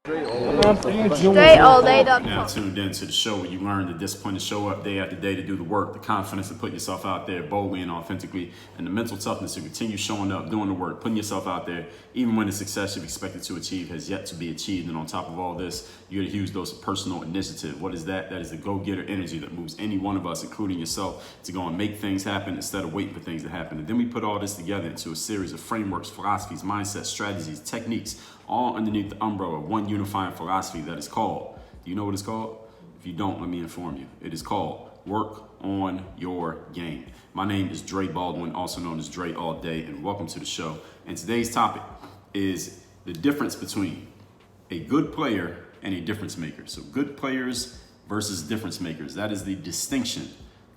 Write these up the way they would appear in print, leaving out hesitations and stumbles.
Straight Now tuned in to the show where you learn the discipline to show up day after day to do the work, the confidence to put yourself out there boldly and authentically, and the mental toughness to continue showing up, doing the work, putting yourself out there, even when the success you've expected to achieve has yet to be achieved. And on top of all this, you get a huge dose of personal initiative. What is that? That is the go-getter energy that moves any one of us, including yourself, to go and make things happen instead of waiting for things to happen. And then we put all this together into a series of frameworks, philosophies, mindsets, strategies, techniques, all underneath the umbrella of one unifying philosophy that is called, do you know what it's called? If you don't, let me inform you. It is called Work on Your Game. My name is Dre Baldwin, also known as Dre All Day, and welcome to the show. And today's topic is the difference between a good player and a difference maker. So good players versus difference makers. That is the distinction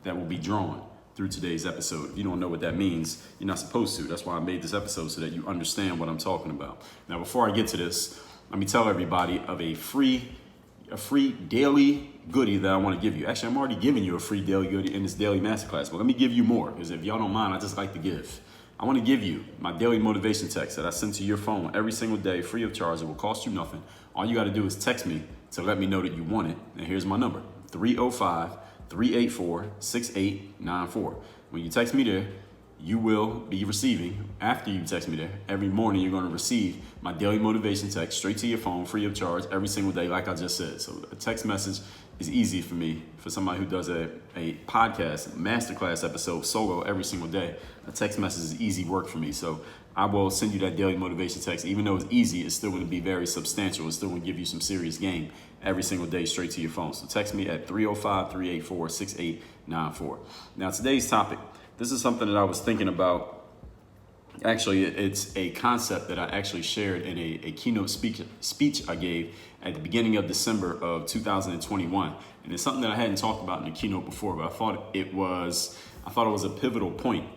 that will be drawn through today's episode. If you don't know what that means, you're not supposed to. That's why I made this episode, so that you understand what I'm talking about. Now, before I get to this, let me tell everybody of a free daily goodie that I want to give you. Actually, I'm already giving you a free daily goodie in this daily masterclass, but let me give you more, because if y'all don't mind, I just like to give. I want to give you my daily motivation text that I send to your phone every single day, free of charge. It will cost you nothing. All you got to do is text me to let me know that you want it. And here's my number, 305-384-6894. When you text me there, you will be receiving, after you text me there, every morning you're going to receive my daily motivation text straight to your phone, free of charge, every single day, like I just said. So a text message is easy for me. For somebody who does a podcast, masterclass episode solo every single day, a text message is easy work for me. So I will send you that daily motivation text. Even though it's easy, it's still going to be very substantial. It's still going to give you some serious game every single day straight to your phone. So text me at 305-384-6894. Now, today's topic, this is something that I was thinking about. Actually, it's a concept that I actually shared in a keynote speech I gave at the beginning of December of 2021. And it's something that I hadn't talked about in a keynote before, but I thought it was a pivotal point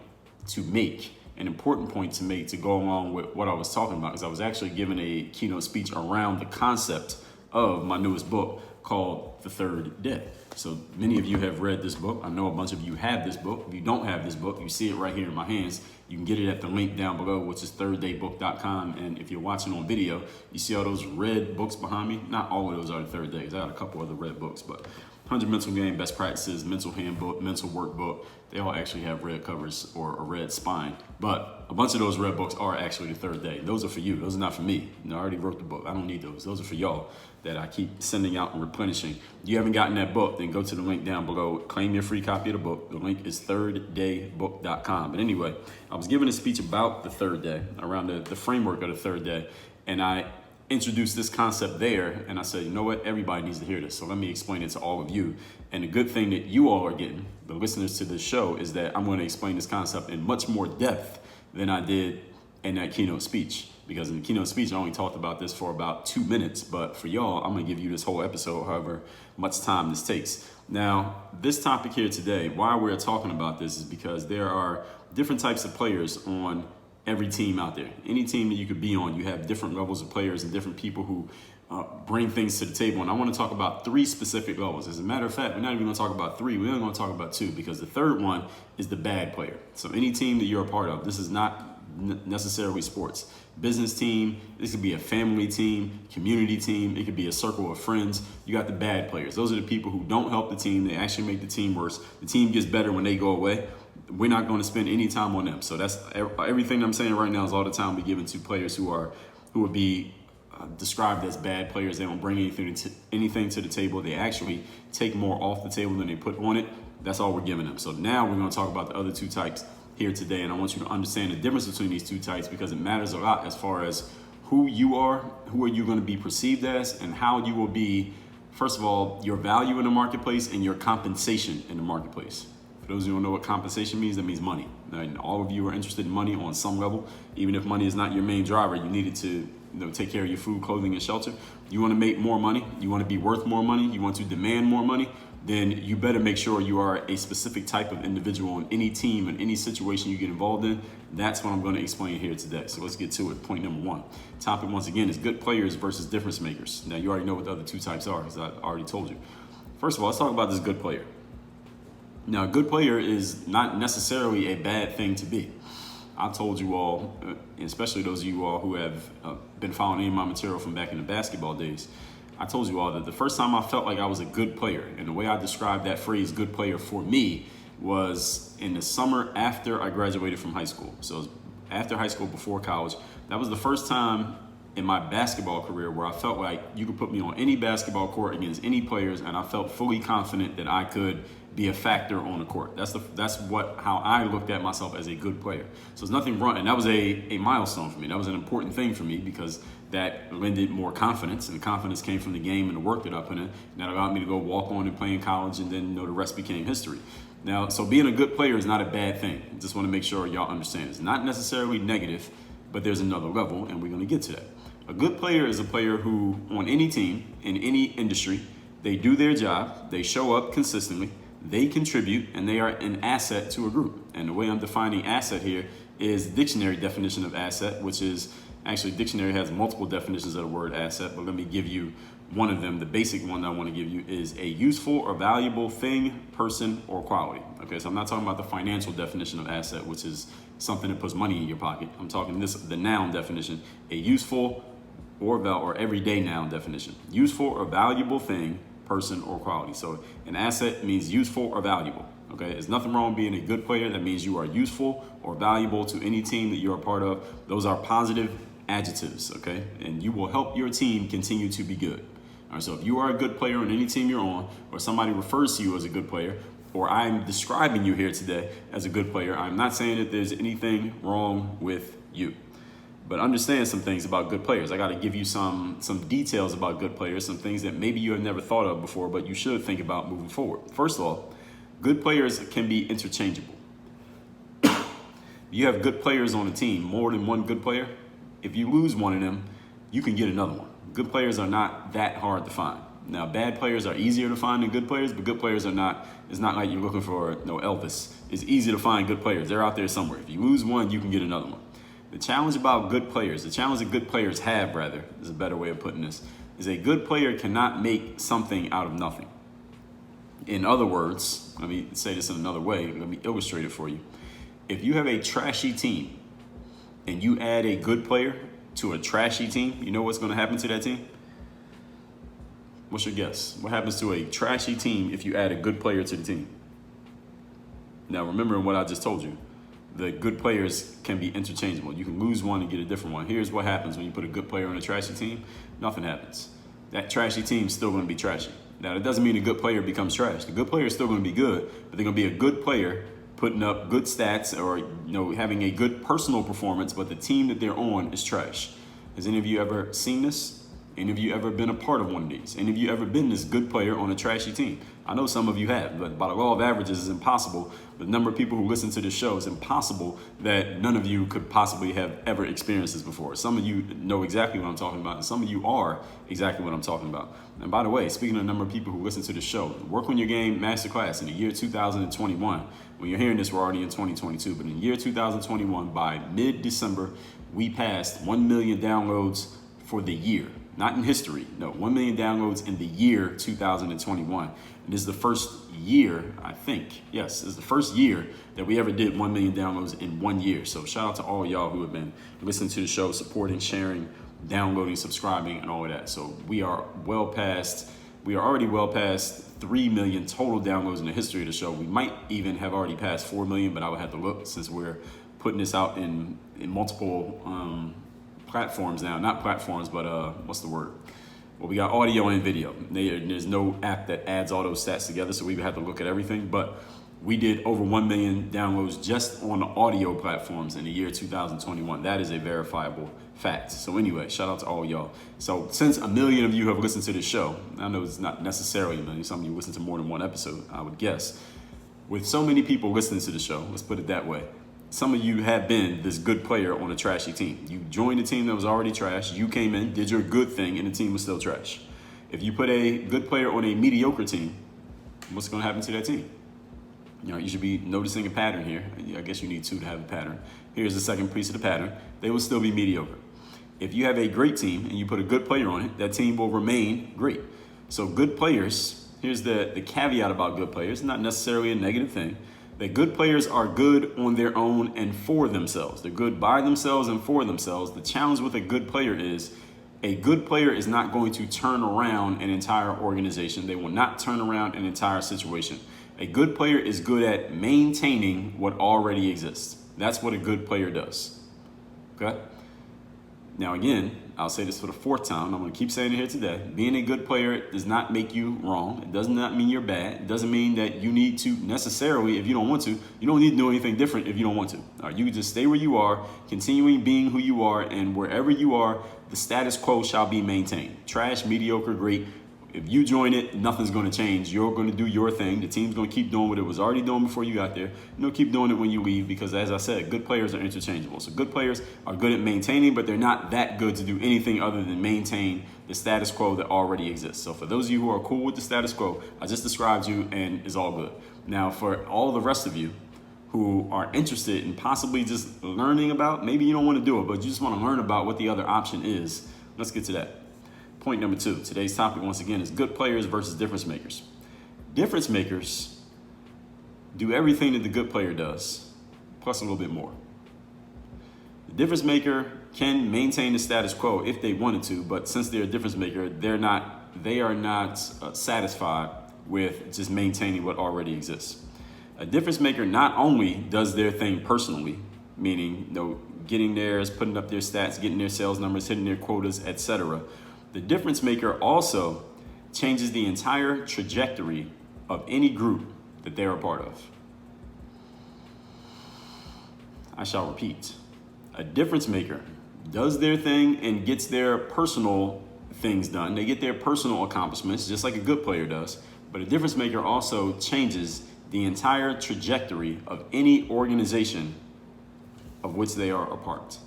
to make, an important point to make to go along with what I was talking about, because I was actually giving a keynote speech around the concept of my newest book called The Third Day. So many of you have read this book. I know a bunch of you have this book. If you don't have this book, you see it right here in my hands. You can get it at the link down below, which is thirddaybook.com. And if you're watching on video, you see all those red books behind me. Not all of those are the Third Days. I got a couple other red books, but 100 Mental Game Best Practices, Mental Handbook, Mental Workbook, they all actually have red covers or a red spine. But a bunch of those red books are actually the Third Day. Those are for you. Those are not for me. I already wrote the book. I don't need those. Those are for y'all that I keep sending out and replenishing. If you haven't gotten that book, then go to the link down below. Claim your free copy of the book. The link is thirddaybook.com. But anyway, I was giving a speech about the third day, around the framework of the third day. And I introduced this concept there, and I said, you know what, everybody needs to hear this, so let me explain it to all of you. And the good thing that you all are getting, the listeners to this show, is that I'm going to explain this concept in much more depth than I did in that keynote speech, because in the keynote speech I only talked about this for about 2 minutes, but for y'all I'm going to give you this whole episode, however much time this takes. Now, this topic here today, why we're talking about this is because there are different types of players on every team out there. Any team that you could be on, you have different levels of players and different people who bring things to the table. And I want to talk about 3 specific levels. As a matter of fact, we're not even going to talk about 3. We're only going to talk about 2, because the third one is the bad player. So any team that you're a part of, this is not necessarily sports. Business team, this could be a family team, community team, it could be a circle of friends. You got the bad players. Those are the people who don't help the team. They actually make the team worse. The team gets better when they go away. We're not going to spend any time on them. So that's everything I'm saying right now is all the time we given to players who would be described as bad players. They don't bring anything to the table. They actually take more off the table than they put on it. That's all we're giving them. So now we're going to talk about the other 2 types here today, and I want you to understand the difference between these 2 types, because it matters a lot as far as who you are, who are you going to be perceived as, and how you will be, first of all, your value in the marketplace and your compensation in the marketplace. For those who don't know what compensation means, that means money. And all of you are interested in money on some level. Even if money is not your main driver, you need it to take care of your food, clothing, and shelter. You want to make more money, you want to be worth more money, you want to demand more money, then you better make sure you are a specific type of individual in any team, in any situation you get involved in. That's what I'm going to explain here today. So let's get to it. Point number 1. Topic, once again, is good players versus difference makers. Now, you already know what the other 2 types are, because I already told you. First of all, let's talk about this good player. Now, a good player is not necessarily a bad thing to be. I told you all, especially those of you all who have been following any of my material from back in the basketball days, I told you all that the first time I felt like I was a good player, and the way I described that phrase good player for me was in the summer after I graduated from high school. So it was after high school, before college. That was the first time in my basketball career where I felt like you could put me on any basketball court against any players, and I felt fully confident that I could be a factor on the court. That's how I looked at myself as a good player. So there's nothing wrong, and that was a milestone for me. That was an important thing for me because that lended more confidence, and the confidence came from the game and the work that I put in. And that allowed me to go walk on and play in college, and then the rest became history. Now, so being a good player is not a bad thing. Just want to make sure y'all understand. It's not necessarily negative, but there's another level, and we're going to get to that. A good player is a player who, on any team, in any industry, they do their job, they show up consistently, they contribute, and they are an asset to a group. And the way I'm defining asset here is dictionary definition of asset, which is, actually dictionary has multiple definitions of the word asset, but let me give you one of them. The basic one I want to give you is a useful or valuable thing, person, or quality. Okay, so I'm not talking about the financial definition of asset, which is something that puts money in your pocket. I'm talking the noun definition, a useful or everyday noun definition. Useful or valuable thing, person, or quality. So an asset means useful or valuable. Okay, there's nothing wrong with being a good player. That means you are useful or valuable to any team that you're a part of. Those are positive adjectives, okay? And you will help your team continue to be good. All right, so if you are a good player on any team you're on, or somebody refers to you as a good player, or I'm describing you here today as a good player, I'm not saying that there's anything wrong with you. But understand some things about good players. I got to give you some details about good players, some things that maybe you have never thought of before, but you should think about moving forward. First of all, good players can be interchangeable. You have good players on a team, more than one good player. If you lose one of them, you can get another one. Good players are not that hard to find. Now, bad players are easier to find than good players, but good players are not. It's not like you're looking for Elvis. It's easy to find good players. They're out there somewhere. If you lose one, you can get another one. The challenge about good players, the challenge that good players have, rather, is a better way of putting this, is a good player cannot make something out of nothing. In other words, let me say this in another way. Let me illustrate it for you. If you have a trashy team and you add a good player to a trashy team, you know what's going to happen to that team? What's your guess? What happens to a trashy team if you add a good player to the team? Now, remember what I just told you. The good players can be interchangeable. You can lose one and get a different one. Here's what happens when you put a good player on a trashy team. Nothing happens. That trashy team is still going to be trashy. Now, that doesn't mean a good player becomes trash. The good player is still going to be good, but they're going to be a good player putting up good stats or having a good personal performance, but the team that they're on is trash. Has any of you ever seen this? Any of you ever been a part of one of these? Any of you ever been this good player on a trashy team? I know some of you have, but by the law of averages, it's impossible. The number of people who listen to this show, it's impossible that none of you could possibly have ever experienced this before. Some of you know exactly what I'm talking about, and some of you are exactly what I'm talking about. And by the way, speaking of the number of people who listen to this show, Work on Your Game Masterclass in the year 2021. When you're hearing this, we're already in 2022, but in the year 2021, by mid-December, we passed 1 million downloads for the year. Not in history, no, 1 million downloads in the year 2021. And this is the first year, I think, yes, this is the first year that we ever did 1 million downloads in 1 year. So shout out to all y'all who have been listening to the show, supporting, sharing, downloading, subscribing, and all of that. So we are already well past 3 million total downloads in the history of the show. We might even have already passed 4 million, but I would have to look since we're putting this out in multiple platforms now. Not platforms, but what's the word? Well, we got audio and video. There's no app that adds all those stats together, so we would have to look at everything. But we did over 1 million downloads just on the audio platforms in the year 2021. That is a verifiable fact. So anyway, shout out to all y'all. So since 1 million of you have listened to this show, I know it's not necessarily 1 million. Some of you listen to more than one episode, I would guess. With so many people listening to the show, let's put it that way, some of you have been this good player on a trashy team. You joined a team that was already trash. You came in, did your good thing, and the team was still trash. If you put a good player on a mediocre team, what's going to happen to that team? You should be noticing a pattern here. I guess you need two to have a pattern. Here's the second piece of the pattern. They will still be mediocre. If you have a great team and you put a good player on it, that team will remain great. So good players, here's the caveat about good players, not necessarily a negative thing. that good players are good on their own and for themselves. They're good by themselves and for themselves. The challenge with a good player is not going to turn around an entire organization. They will not turn around an entire situation. A good player is good at maintaining what already exists. That's what a good player does. Okay? Now, again, I'll say this for the fourth time. I'm going to keep saying it here today. Being a good player does not make you wrong. It does not mean you're bad. It doesn't mean that you need to necessarily, if you don't want to, you don't need to do anything different if you don't want to. All right, you can just stay where you are, continuing being who you are, and wherever you are, the status quo shall be maintained. Trash, mediocre, great. If you join it, nothing's going to change. You're going to do your thing. The team's going to keep doing what it was already doing before you got there. Keep doing it when you leave because, as I said, good players are interchangeable. So good players are good at maintaining, but they're not that good to do anything other than maintain the status quo that already exists. So for those of you who are cool with the status quo, I just described you and it's all good. Now, for all the rest of you who are interested in possibly just learning about, maybe you don't want to do it, but you just want to learn about what the other option is, let's get to that. Point number 2, today's topic once again is good players versus difference makers. Difference makers do everything that the good player does, plus a little bit more. The difference maker can maintain the status quo if they wanted to, but since they're a difference maker, they are not satisfied with just maintaining what already exists. A difference maker not only does their thing personally, meaning getting theirs, putting up their stats, getting their sales numbers, hitting their quotas, etc. The difference maker also changes the entire trajectory of any group that they're a part of. I shall repeat. A difference maker does their thing and gets their personal things done. They get their personal accomplishments just like a good player does. But a difference maker also changes the entire trajectory of any organization of which they are a part.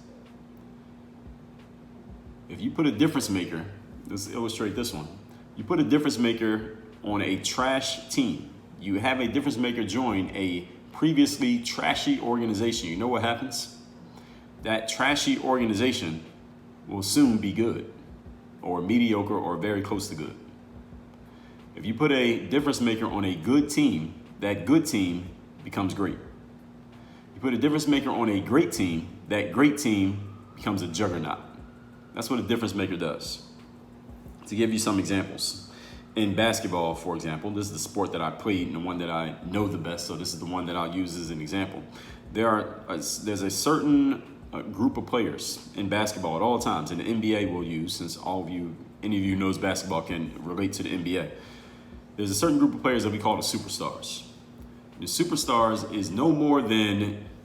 If you put a difference maker, let's illustrate this one. You put a difference maker on a trash team. You have a difference maker join a previously trashy organization. You know what happens? That trashy organization will soon be good or mediocre or very close to good. If you put a difference maker on a good team, that good team becomes great. You put a difference maker on a great team, that great team becomes a juggernaut. That's what a difference maker does. To give you some examples, in basketball, for example, this is the sport that I played and the one that I know the best, so this is the one that I'll use as an example. There's a certain group of players in basketball at all times, and the NBA will use, since any of you knows basketball can relate to the NBA. There's a certain group of players that we call the superstars. The superstars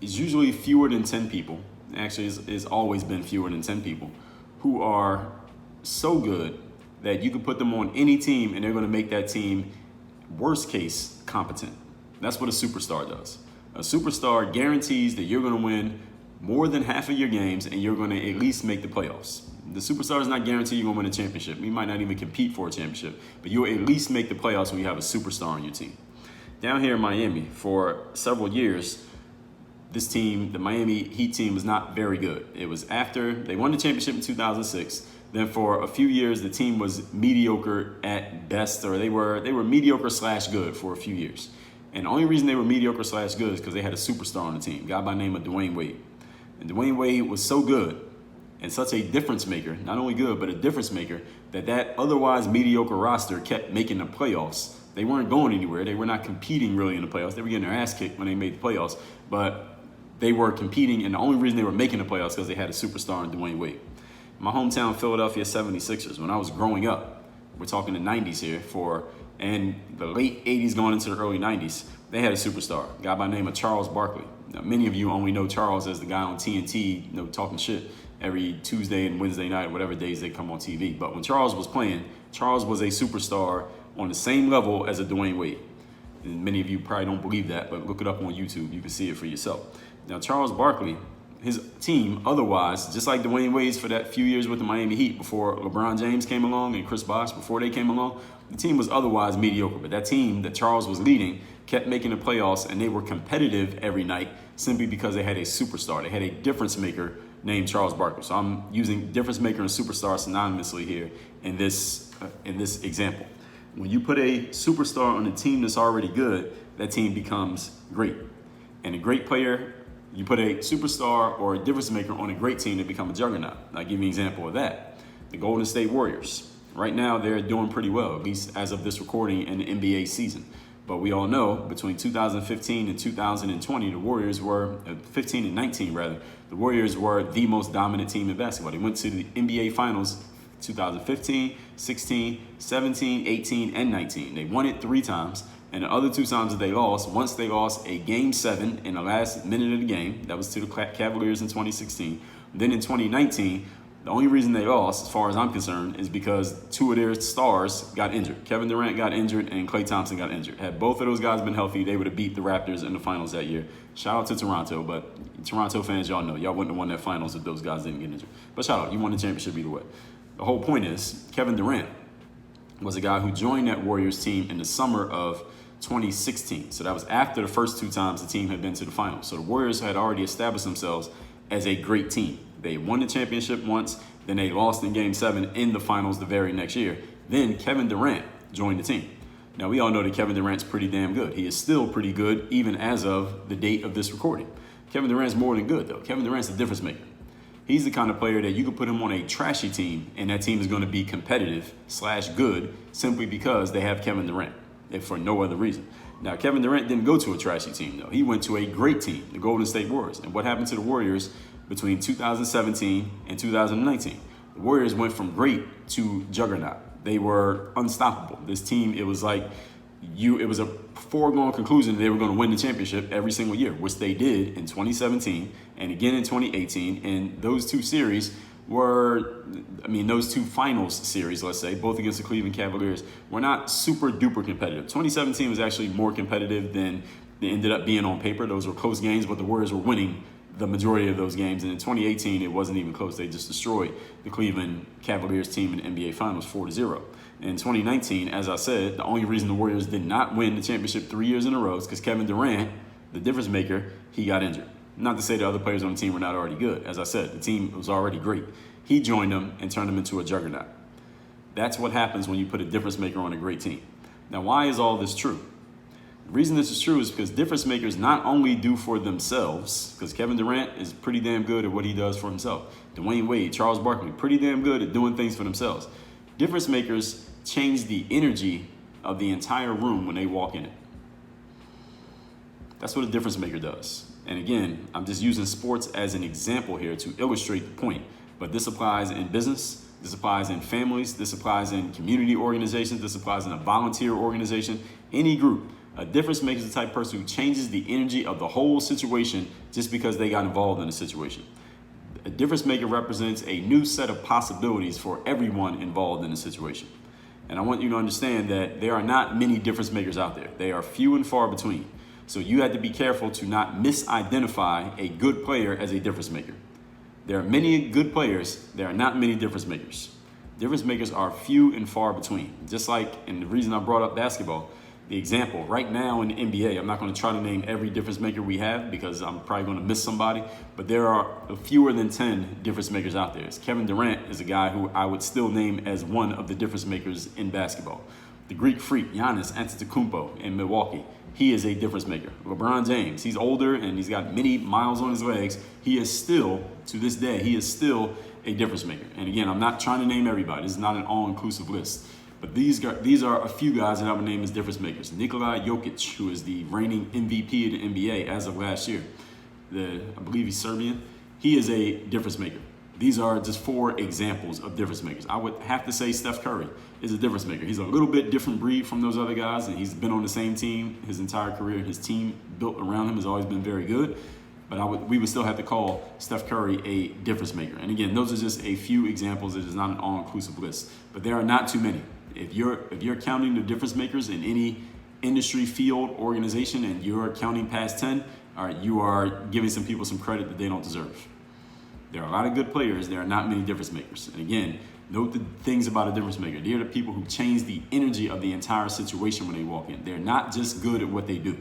is usually fewer than 10 people. Actually, it's always been fewer than 10 people who are so good that you can put them on any team and they're going to make that team, worst case, competent. That's what a superstar does. A superstar guarantees that you're going to win more than half of your games and you're going to at least make the playoffs. The superstar is not guaranteed you're going to win a championship. You might not even compete for a championship, but you'll at least make the playoffs when you have a superstar on your team. Down here in Miami, for several years, this team, the Miami Heat team, was not very good. It was after they won the championship in 2006. Then for a few years, the team was mediocre at best, or they were mediocre / good for a few years. And the only reason they were mediocre / good is because they had a superstar on the team, a guy by the name of Dwayne Wade. And Dwayne Wade was so good and such a difference maker, not only good, but a difference maker, that otherwise mediocre roster kept making the playoffs. They weren't going anywhere. They were not competing really in the playoffs. They were getting their ass kicked when they made the playoffs, but they were competing, and the only reason they were making the playoffs because they had a superstar in Dwayne Wade. My hometown, Philadelphia 76ers, when I was growing up, we're talking the 90s here, and the late 80s going into the early 90s, they had a superstar, a guy by the name of Charles Barkley. Now, many of you only know Charles as the guy on TNT, talking shit every Tuesday and Wednesday night, whatever days they come on TV. But when Charles was playing, Charles was a superstar on the same level as a Dwayne Wade. And many of you probably don't believe that, but look it up on YouTube. You can see it for yourself. Now, Charles Barkley, his team otherwise, just like Dwayne Wade's for that few years with the Miami Heat before LeBron James came along and Chris Bosh before they came along, the team was otherwise mediocre. But that team that Charles was leading kept making the playoffs, and they were competitive every night simply because they had a superstar. They had a difference maker named Charles Barkley. So I'm using difference maker and superstar synonymously here in this example. When you put a superstar on a team that's already good, that team becomes great. And a great player, you put a superstar or a difference maker on a great team, they become a juggernaut. I'll give you an example of that. The Golden State Warriors. Right now, they're doing pretty well, at least as of this recording in the NBA season. But we all know between 2015 and 2020, the Warriors were, 15 and 19 rather, the Warriors were the most dominant team in basketball. They went to the NBA Finals 2015, 16, 17, 18, and 19. They won it 3 times. And the other 2 times that they lost, once they lost a Game 7 in the last minute of the game. That was to the Cavaliers in 2016. Then in 2019, the only reason they lost, as far as I'm concerned, is because 2 of their stars got injured. Kevin Durant got injured and Klay Thompson got injured. Had both of those guys been healthy, they would have beat the Raptors in the finals that year. Shout out to Toronto, but Toronto fans, y'all know, y'all wouldn't have won that finals if those guys didn't get injured. But shout out, you won the championship either way. The whole point is, Kevin Durant was a guy who joined that Warriors team in the summer of 2016. So that was after the first 2 times the team had been to the finals. So the Warriors had already established themselves as a great team. They won the championship once, then they lost in Game 7 in the finals the very next year. Then Kevin Durant joined the team. Now, we all know that Kevin Durant's pretty damn good. He is still pretty good even as of the date of this recording. Kevin Durant's more than good, though. Kevin Durant's a difference maker. He's the kind of player that you could put him on a trashy team, and that team is going to be competitive/good simply because they have Kevin Durant, if for no other reason. Now, Kevin Durant didn't go to a trashy team, though. He went to a great team, the Golden State Warriors. And what happened to the Warriors between 2017 and 2019? The Warriors went from great to juggernaut. They were unstoppable. This team, it was like it was a foregone conclusion that they were going to win the championship every single year, which they did in 2017 and again in 2018. And those 2 series were, those 2 finals series, let's say, both against the Cleveland Cavaliers, were not super duper competitive. 2017 was actually more competitive than they ended up being on paper. Those were close games, but the Warriors were winning the majority of those games. And in 2018, it wasn't even close. They just destroyed the Cleveland Cavaliers team in the NBA Finals 4-0. In 2019, as I said, the only reason the Warriors did not win the championship 3 years in a row is because Kevin Durant, the difference maker, he got injured. Not to say the other players on the team were not already good. As I said, the team was already great. He joined them and turned them into a juggernaut. That's what happens when you put a difference maker on a great team. Now, why is all this true? The reason this is true is because difference makers not only do for themselves, because Kevin Durant is pretty damn good at what he does for himself. Dwayne Wade, Charles Barkley, pretty damn good at doing things for themselves. Difference makers change the energy of the entire room when they walk in it. That's what a difference maker does. And again, I'm just using sports as an example here to illustrate the point. But this applies in business, this applies in families, this applies in community organizations, this applies in a volunteer organization, any group. A difference maker is the type of person who changes the energy of the whole situation just because they got involved in a situation. A difference maker represents a new set of possibilities for everyone involved in a situation. And I want you to understand that there are not many difference makers out there. They are few and far between. So you have to be careful to not misidentify a good player as a difference maker. There are many good players. There are not many difference makers. Difference makers are few and far between. Just like, and the reason I brought up basketball, the example right now in the NBA, I'm not going to try to name every difference maker we have because I'm probably going to miss somebody, but there are fewer than 10 difference makers out there. Kevin Durant is a guy who I would still name as one of the difference makers in basketball. The Greek freak, Giannis Antetokounmpo in Milwaukee, he is a difference maker. LeBron James, he's older and he's got many miles on his legs. He is still, to this day, he is still a difference maker. And again, I'm not trying to name everybody. This is not an all-inclusive list. But these are a few guys that I would name as difference makers. Nikolai Jokic, who is the reigning MVP of the NBA as of last year. I believe he's Serbian. He is a difference maker. These are just 4 examples of difference makers. I would have to say Steph Curry is a difference maker. He's a little bit different breed from those other guys, and he's been on the same team his entire career. His team built around him has always been very good. But we would still have to call Steph Curry a difference maker. And again, those are just a few examples. It is not an all-inclusive list. But there are not too many. If you're counting the difference makers in any industry, field, organization, and you're counting past 10, all right, you are giving some people some credit that they don't deserve. There are a lot of good players. There are not many difference makers. And again, note the things about a difference maker. They're the people who change the energy of the entire situation when they walk in. They're not just good at what they do.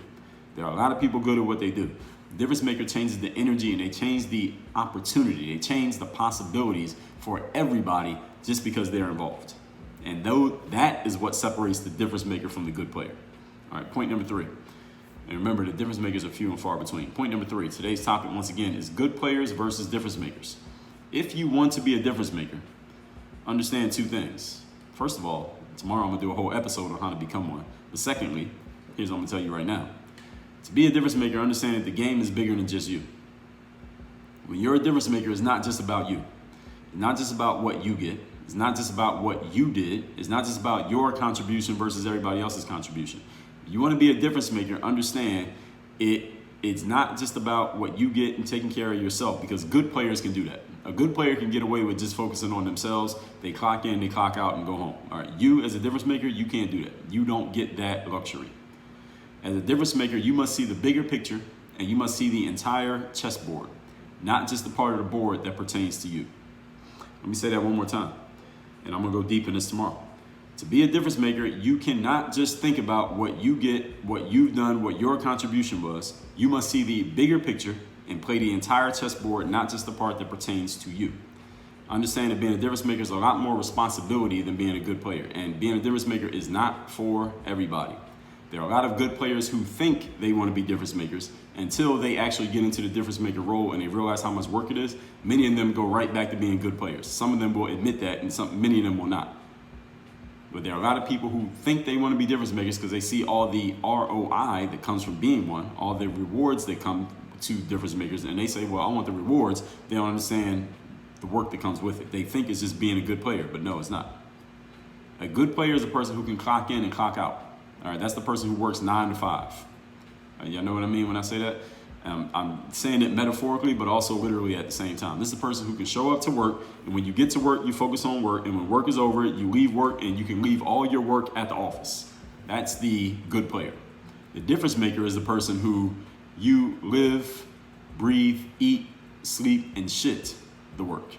There are a lot of people good at what they do. The difference maker changes the energy and they change the opportunity. They change the possibilities for everybody just because they're involved. And though that is what separates the difference maker from the good player. All right, point number 3. And remember, the difference makers are few and far between. Point number 3, today's topic, once again, is good players versus difference makers. If you want to be a difference maker, understand 2 things. First of all, tomorrow I'm going to do a whole episode on how to become one. But secondly, here's what I'm going to tell you right now. To be a difference maker, understand that the game is bigger than just you. When you're a difference maker, it's not just about you. It's not just about what you get. It's not just about what you did. It's not just about your contribution versus everybody else's contribution. If you want to be a difference maker, understand it's not just about what you get and taking care of yourself, because good players can do that. A good player can get away with just focusing on themselves. They clock in, they clock out, and go home. All right, you as a difference maker, you can't do that. You don't get that luxury. As a difference maker, you must see the bigger picture, and you must see the entire chessboard, not just the part of the board that pertains to you. Let me say that one more time, and I'm going to go deep in this tomorrow. To be a difference maker, you cannot just think about what you get, what you've done, what your contribution was. You must see the bigger picture and play the entire chessboard, not just the part that pertains to you. Understand that being a difference maker is a lot more responsibility than being a good player, and being a difference maker is not for everybody. There are a lot of good players who think they want to be difference makers until they actually get into the difference maker role and they realize how much work it is. Many of them go right back to being good players. Some of them will admit that, and many of them will not. But there are a lot of people who think they want to be difference makers because they see all the ROI that comes from being one, all the rewards that come to difference makers, and they say, well, I want the rewards. They don't understand the work that comes with it. They think it's just being a good player, but no, it's not. A good player is a person who can clock in and clock out. All right, that's the person who works 9 to 5. Y'all know what I mean when I say that? I'm saying it metaphorically, but also literally at the same time. This is a person who can show up to work, and when you get to work, you focus on work, and when work is over, you leave work, and you can leave all your work at the office. That's the good player. The difference maker is the person who you live, breathe, eat, sleep, and shit the work.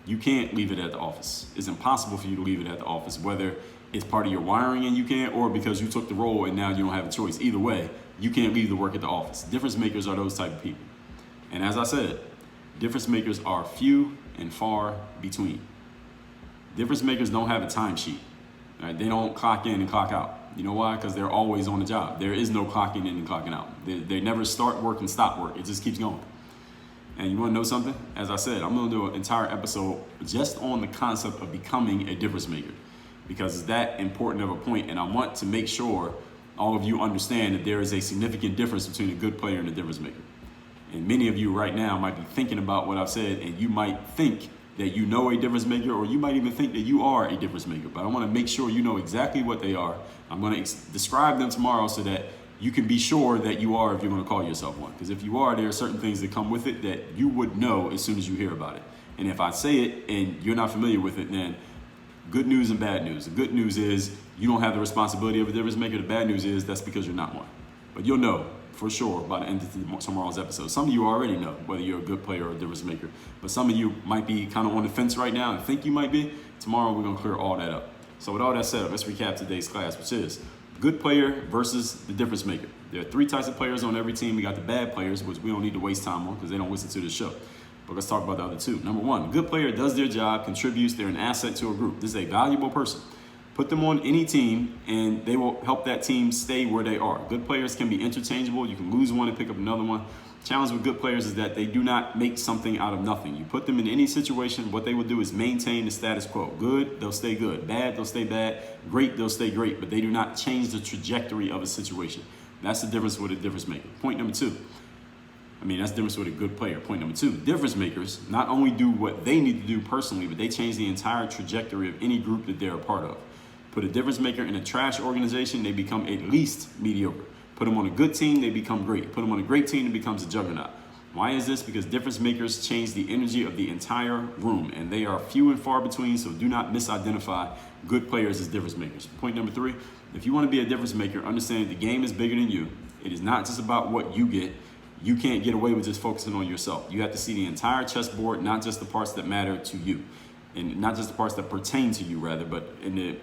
You can't leave it at the office. It's impossible for you to leave it at the office, whether it's part of your wiring and you can't, or because you took the role and now you don't have a choice. Either way, you can't leave the work at the office. Difference makers are those type of people. And as I said, difference makers are few and far between. Difference makers don't have a timesheet. Right? They don't clock in and clock out. You know why? Because they're always on the job. There is no clocking in and clocking out. They never start work and stop work. It just keeps going. And you want to know something? As I said, I'm going to do an entire episode just on the concept of becoming a difference maker, because it's that important of a point, and I want to make sure all of you understand that there is a significant difference between a good player and a difference maker. And many of you right now might be thinking about what I've said, and you might think that you know a difference maker, or you might even think that you are a difference maker. But I want to make sure you know exactly what they are. I'm going to describe them tomorrow so that you can be sure that you are if you're going to call yourself one. Because if you are, there are certain things that come with it that you would know as soon as you hear about it. And if I say it and you're not familiar with it, then good news and bad news. The good news is you don't have the responsibility of a difference maker. The bad news is that's because you're not one. But you'll know for sure by the end of tomorrow's episode. Some of you already know whether you're a good player or a difference maker. But some of you might be kind of on the fence right now and think you might be. Tomorrow we're going to clear all that up. So with all that said, let's recap today's class, which is good player versus the difference maker. There are 3 types of players on every team. We got the bad players, which we don't need to waste time on because they don't listen to the show. But let's talk about the other 2. Number 1, good player does their job, contributes, they're an asset to a group. This is a valuable person. Put them on any team and they will help that team stay where they are. Good players can be interchangeable. You can lose one and pick up another one. Challenge with good players is that they do not make something out of nothing. You put them in any situation, what they will do is maintain the status quo. Good, they'll stay good. Bad, they'll stay bad. Great, they'll stay great. But they do not change the trajectory of a situation. That's the difference with a difference maker. Point number 2. That's the difference with a good player. Point number 2, difference makers not only do what they need to do personally, but they change the entire trajectory of any group that they're a part of. Put a difference maker in a trash organization, they become at least mediocre. Put them on a good team, they become great. Put them on a great team, it becomes a juggernaut. Why is this? Because difference makers change the energy of the entire room, and they are few and far between, so do not misidentify good players as difference makers. Point number 3, if you want to be a difference maker, understand that the game is bigger than you. It is not just about what you get. You can't get away with just focusing on yourself. You have to see the entire chessboard, not just the parts that matter to you. And not just the parts that pertain to you, rather, but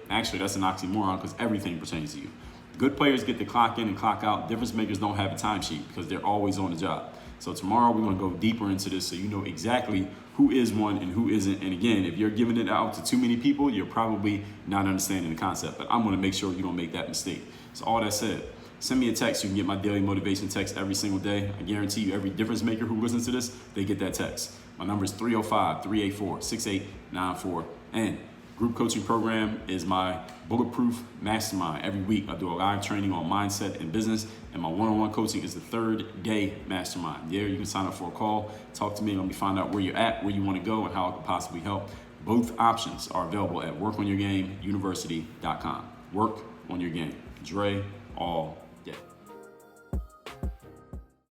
actually that's an oxymoron because everything pertains to you. Good players get to clock in and clock out. Difference makers don't have a timesheet because they're always on the job. So tomorrow we're going to go deeper into this so you know exactly who is one and who isn't. And again, if you're giving it out to too many people, you're probably not understanding the concept. But I'm going to make sure you don't make that mistake. So all that said, Send me a text. You can get my daily motivation text every single day. I guarantee you, every difference maker who listens to this, they get that text. My number is 305-384-6894. And group coaching program is my bulletproof mastermind. Every week I do a live training on mindset and business, and my one-on-one coaching is the 3rd day mastermind. There you can sign up for a call, talk to me, let me find out where you're at, where you want to go, and how I can possibly help. Both options are available at workonyourgameuniversity.com. Work on your game. Dre all day.